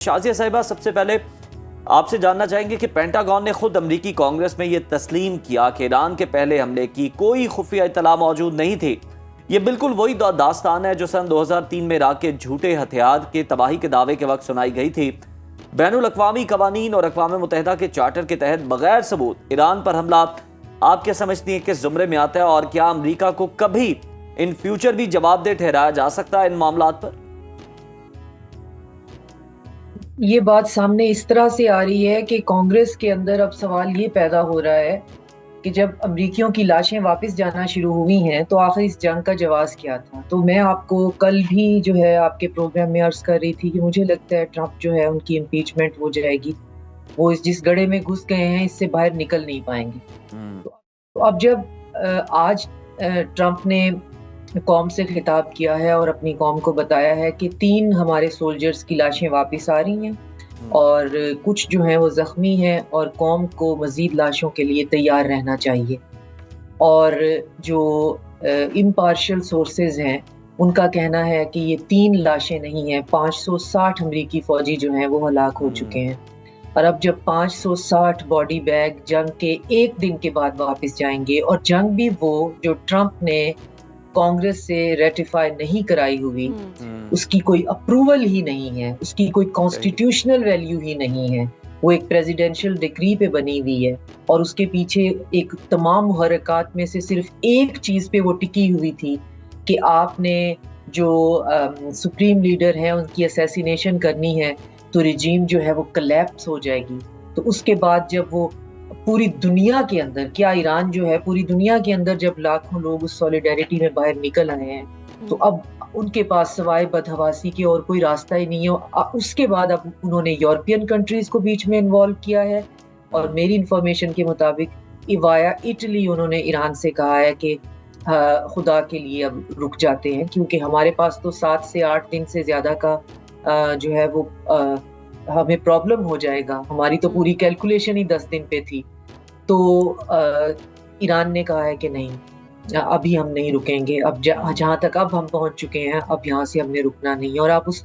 شازیہ صاحبہ، سب سے پہلے آپ سے جاننا چاہیں گے کہ پینٹاگون نے خود امریکی کانگریس میں یہ تسلیم کیا کہ ایران کے پہلے حملے کی کوئی خفیہ اطلاع موجود نہیں تھی۔ یہ بالکل وہی داستان ہے جو سن 2003 میں عراق کے جھوٹے ہتھیار کے تباہی کے دعوے کے وقت سنائی گئی تھی۔ بین الاقوامی قوانین اور اقوام متحدہ کے چارٹر کے تحت بغیر ثبوت ایران پر حملہ آپ کیا سمجھتی ہیں کس زمرے میں آتا ہے، اور کیا امریکہ کو کبھی ان فیوچر بھی جواب دہ ٹھہرایا جا سکتا ہے ان معاملات پر؟ یہ بات سامنے اس طرح سے آ رہی ہے کہ کانگریس کے اندر اب سوال یہ پیدا ہو رہا ہے کہ جب امریکیوں کی لاشیں واپس جانا شروع ہوئی ہیں تو آخر اس جنگ کا جواز کیا تھا؟ تو میں آپ کو کل بھی جو ہے آپ کے پروگرام میں عرض کر رہی تھی کہ مجھے لگتا ہے ٹرمپ جو ہے ان کی امپیچمنٹ ہو جائے گی، وہ جس گڑھے میں گھس گئے ہیں اس سے باہر نکل نہیں پائیں گے۔ تو اب جب آج ٹرمپ نے قوم سے خطاب کیا ہے اور اپنی قوم کو بتایا ہے کہ 3 ہمارے سولجرز کی لاشیں واپس آ رہی ہیں اور کچھ جو ہیں وہ زخمی ہیں اور قوم کو مزید لاشوں کے لیے تیار رہنا چاہیے، اور جو امپارشل سورسز ہیں ان کا کہنا ہے کہ یہ 3 لاشیں نہیں ہیں، 560 امریکی فوجی جو ہیں وہ ہلاک ہو چکے ہیں، اور اب جب 560 باڈی بیگ جنگ کے 1 دن کے بعد واپس جائیں گے، اور جنگ بھی وہ جو ٹرمپ نے کانگریس سے ریٹیفائی نہیں کرائی ہوئی، اس کی کوئی اپروول ہی نہیں ہے، اس کی کوئی کانسٹیٹیوشنل ویلیو ہی نہیں ہے، وہ ایک پریزیڈنشل ڈکری پہ بنی ہوئی ہے، اور اس کے پیچھے ایک تمام محرکات میں سے صرف ایک چیز پہ وہ ٹکی ہوئی تھی کہ آپ نے جو سپریم لیڈر ہیں ان کی اسیسینیشن کرنی ہے تو ریجیم جو ہے وہ کلیپس ہو جائے گی۔ تو اس کے بعد جب وہ پوری دنیا کے اندر، کیا ایران جو ہے پوری دنیا کے اندر جب لاکھوں لوگ اس سولیڈیرٹی میں باہر نکل آئے ہیں تو اب ان کے پاس سوائے بدحواسی کے اور کوئی راستہ ہی نہیں ہے۔ اس کے بعد اب انہوں نے یورپین کنٹریز کو بیچ میں انوالو کیا ہے، اور میری انفارمیشن کے مطابق ایوایا اٹلی انہوں نے ایران سے کہا ہے کہ خدا کے لیے اب رک جاتے ہیں، کیونکہ ہمارے پاس تو 7 سے 8 دن سے زیادہ کا جو ہے وہ ہمیں پرابلم ہو جائے گا، ہماری تو پوری کیلکولیشن ہی 10 دن پہ تھی۔ تو ایران نے کہا ہے کہ نہیں، ابھی ہم نہیں رکیں گے، اب جہاں تک اب ہم پہنچ چکے ہیں اب یہاں سے ہم نے رکنا نہیں ہے۔ اور آپ اس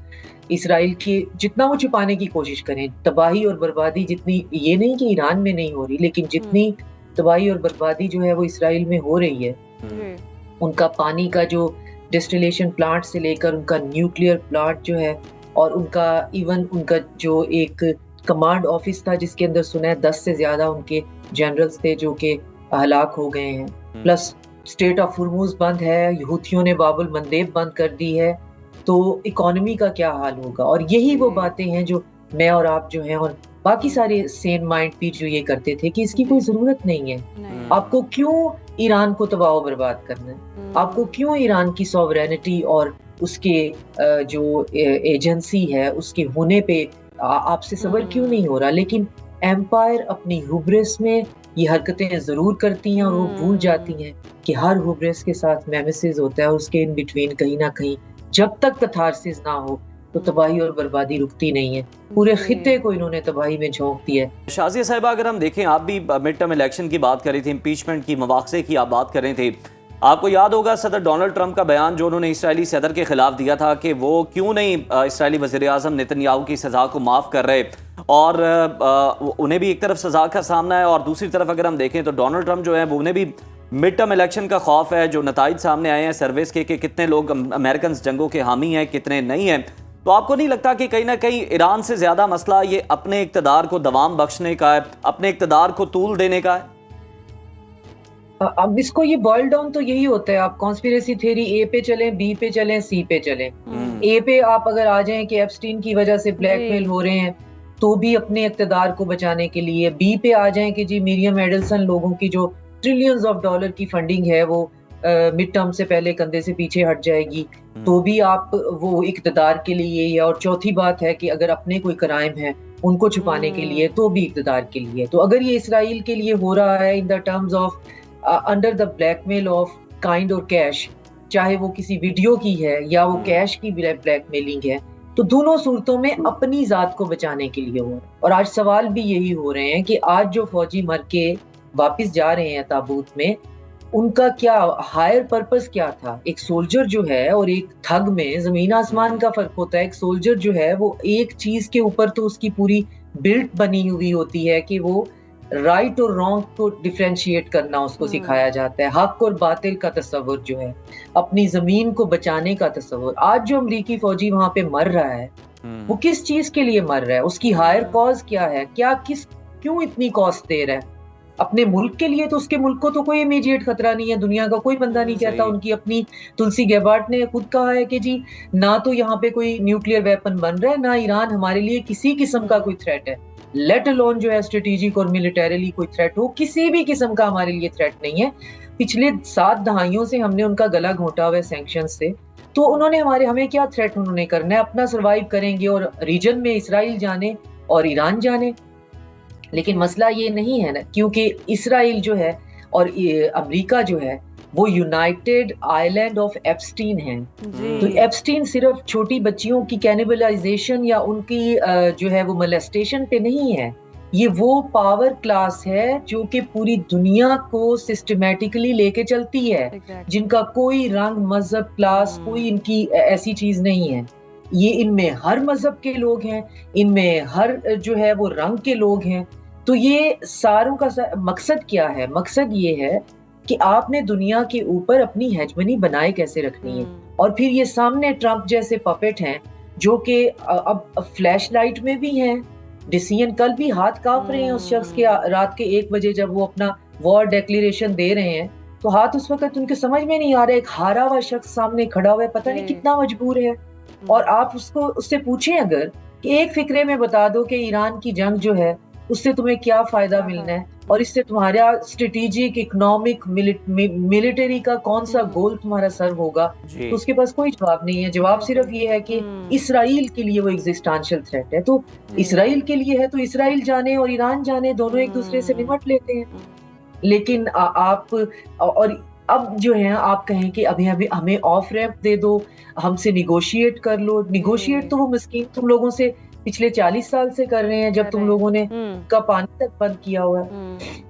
اسرائیل کی جتنا وہ چھپانے کی کوشش کریں، تباہی اور بربادی جتنی، یہ نہیں کہ ایران میں نہیں ہو رہی، لیکن جتنی تباہی اور بربادی جو ہے وہ اسرائیل میں ہو رہی ہے، ان کا پانی کا جو ڈسٹیلیشن پلانٹ سے لے کر ان کا نیوکلیئر پلانٹ جو ہے، اور ان کا ایون ان کا جو ایک کمانڈ آفس تھا جس کے اندر سنا ہے 10 سے زیادہ ان کے جنرلز تھے جو کہ ہلاک ہو گئے ہیں، پلس اسٹریٹ آف ہرموز بند ہے، حوثیوں نے باب المندیب بند کر دی ہے، تو اکانومی کا کیا حال ہوگا؟ اور یہی وہ باتیں ہیں جو میں اور آپ جو ہیں اور باقی سارے سین مائنڈ پیٹ جو یہ کرتے تھے کہ اس کی کوئی ضرورت نہیں ہے، آپ کو کیوں ایران کو تباہ و برباد کرنا ہے؟ آپ کو کیوں ایران کی سوورینٹی اور اس کے جو ایجنسی ہے اس کے ہونے پہ آپ سے صبر کیوں نہیں ہو رہا؟ لیکن ایمپائر اپنی ہوبرس میں یہ حرکتیں ضرور کرتی ہیں، اور وہ بھول جاتی ہیں کہ ہر ہوبرس کے ساتھ میمسز ہوتا ہے، اور اس کے ان بٹوین کہیں نہ کہیں جب تک کتھارسس نہ ہو تو تباہی اور بربادی رکتی نہیں ہے۔ پورے خطے کو انہوں نے تباہی میں جھونک دیا ہے۔ شازیہ صاحبہ، اگر ہم دیکھیں، آپ بھی مڈ ٹرم الیکشن کی بات کر رہی تھی، امپیچمنٹ کی، مواخذے کی آپ بات کر رہے تھے، آپ کو یاد ہوگا صدر ڈونلڈ ٹرمپ کا بیان جو انہوں نے اسرائیلی صدر کے خلاف دیا تھا کہ وہ کیوں نہیں اسرائیلی وزیر اعظم نیتن یاہو کی سزا کو معاف کر رہے، اور انہیں بھی ایک طرف سزا کا سامنا ہے، اور دوسری طرف اگر ہم دیکھیں تو ڈونلڈ ٹرمپ جو ہے وہ انہیں بھی مڈ ٹرم الیکشن کا خوف ہے، جو نتائج سامنے آئے ہیں سرویز کے کہ کتنے لوگ امریکنز جنگوں کے حامی ہیں، کتنے نہیں ہیں۔ تو آپ کو نہیں لگتا کہ کہیں نہ کہیں ایران سے زیادہ مسئلہ یہ اپنے اقتدار کو دوام بخشنے کا ہے، اپنے اقتدار کو طول دینے کا ہے؟ اب اس کو یہ بوائل ڈاؤن تو یہی ہوتا ہے، آپ کانسپیریسی تھیوری اے پہ چلیں، بی پہ چلیں، سی پہ چلیں۔ اے پہ آپ اگر آ جائیں کہ ایپسٹین کی وجہ سے بلیک میل ہو رہے ہیں تو بھی اپنے اقتدار کو بچانے کے لیے، بی پہ آ جائیں کہ جی مریم ایڈلسن لوگوں کی جو ٹریلینز آف ڈالر کی فنڈنگ ہے وہ مڈ ٹرم سے پہلے کندھے سے پیچھے ہٹ جائے گی، تو بھی آپ وہ اقتدار کے لیے ہی ہے۔ اور چوتھی بات ہے کہ اگر اپنے کوئی کرائم ہیں ان کو چھپانے کے لیے تو بھی اقتدار کے لیے۔ تو اگر یہ اسرائیل کے لیے ہو رہا ہے in the terms of under the blackmail of kind اور کیش، چاہے وہ کسی ویڈیو کی ہے یا وہ کیش کی بلیک میلنگ ہے، تو دونوں صورتوں میں اپنی ذات کو بچانے کے لیے ہو رہا ہے۔ اور آج سوال بھی یہی ہو رہے ہیں کہ آج جو فوجی مر کے واپس جا رہے ہیں تابوت میں، ان کا کیا ہائر پرپس کیا تھا؟ ایک سولجر جو ہے اور ایک تھگ میں زمین آسمان کا فرق ہوتا ہے. ایک سولجر جو ہے وہ ایک چیز کے اوپر تو اس کی پوری بلٹ بنی ہوئی ہوتی ہے کہ وہ رائٹ اور رانگ کو ڈیفرینشیٹ کرنا اس کو سکھایا جاتا ہے, حق اور باطل کا تصور جو ہے, اپنی زمین کو بچانے کا تصور. آج جو امریکی فوجی وہاں پہ مر رہا ہے وہ کس چیز کے لیے مر رہا ہے؟ اس کی ہائر کاز کیا ہے؟ کیوں اتنی کاسٹ دے رہا ہے؟ اپنے ملک کے لیے تو اس کے ملک کو تو کوئی امیجیٹ خطرہ نہیں ہے, دنیا کا کوئی بندہ نہیں کہتا. ان کی اپنی تلسی گیبارٹ نے خود کہا ہے کہ جی نہ تو یہاں پہ کوئی نیوکلیئر ویپن بن رہا ہے, نہ ایران ہمارے لیے کسی قسم کا کوئی تھریٹ ہے, لیٹ الون جو ہے اسٹریٹجک اور ملٹریلی کوئی تھریٹ ہو, کسی بھی قسم کا ہمارے لیے تھریٹ نہیں ہے. پچھلے 7 دہائیوں سے ہم نے ان کا گلا گھونٹا ہوا ہے سینکشن سے, تو انہوں نے ہمیں کیا تھریٹ انہوں نے کرنا ہے؟ اپنا سروائیو کریں گے اور ریجن میں اسرائیل جانے اور ایران جانے. لیکن مسئلہ یہ نہیں ہے نا, کیونکہ اسرائیل جو ہے اور امریکہ جو ہے وہ یونائٹڈ آئیلینڈ آف ایپسٹین ہیں. تو ایپسٹین صرف چھوٹی بچیوں کی کینیبلائزیشن یا ان کی جو ہے وہ ملیسٹیشن پہ نہیں ہے, یہ وہ پاور کلاس ہے جو کہ پوری دنیا کو سسٹمیٹکلی لے کے چلتی ہے, جن کا کوئی رنگ مذہب کلاس کوئی ان کی ایسی چیز نہیں ہے. یہ ان میں ہر مذہب کے لوگ ہیں, ان میں ہر جو ہے وہ رنگ کے لوگ ہیں. تو یہ ساروں کا مقصد کیا ہے؟ مقصد یہ ہے کہ آپ نے دنیا کے اوپر اپنی ہیجمنی بنائے کیسے رکھنی ہے. اور پھر یہ سامنے ٹرمپ جیسے پپٹ ہیں جو کہ اب فلیش لائٹ میں بھی ہیں. ڈیسیژن کل بھی ہاتھ کانپ رہے ہیں اس شخص کے, رات کے 1 بجے جب وہ اپنا وار ڈیکلیریشن دے رہے ہیں تو ہاتھ اس وقت ان کے سمجھ میں نہیں آ رہا. ایک ہارا ہوا شخص سامنے کھڑا ہوا ہے, پتہ نہیں کتنا مجبور ہے. اور آپ اس سے پوچھیں اگر کہ ایک فکرے میں بتا دو کہ ایران کی جنگ جو ہے اس سے تمہیں کیا فائدہ ملنا ہے اور اس سے تمہارا اسٹریٹجک اکنامک ملٹری کا کون سا گول تمہارا سرو ہوگا, تو اس کے پاس کوئی جواب نہیں ہے. جواب صرف یہ ہے کہ اسرائیل کے لیے وہ ایگزسٹانشل تھریٹ ہے, تو اسرائیل کے لیے ہے تو اسرائیل جانے اور ایران جانے, دونوں ایک دوسرے سے نمٹ لیتے ہیں. لیکن آپ اور اب جو ہے آپ کہیں کہ ابھی ہمیں آف ریمپ دے دو, ہم سے نیگوشیٹ کر لو. نیگوشیٹ تو وہ مسکین تم لوگوں سے پچھلے 40 سال سے کر رہے ہیں, جب تم لوگوں نے کا پانی تک بند کیا ہوا ہے.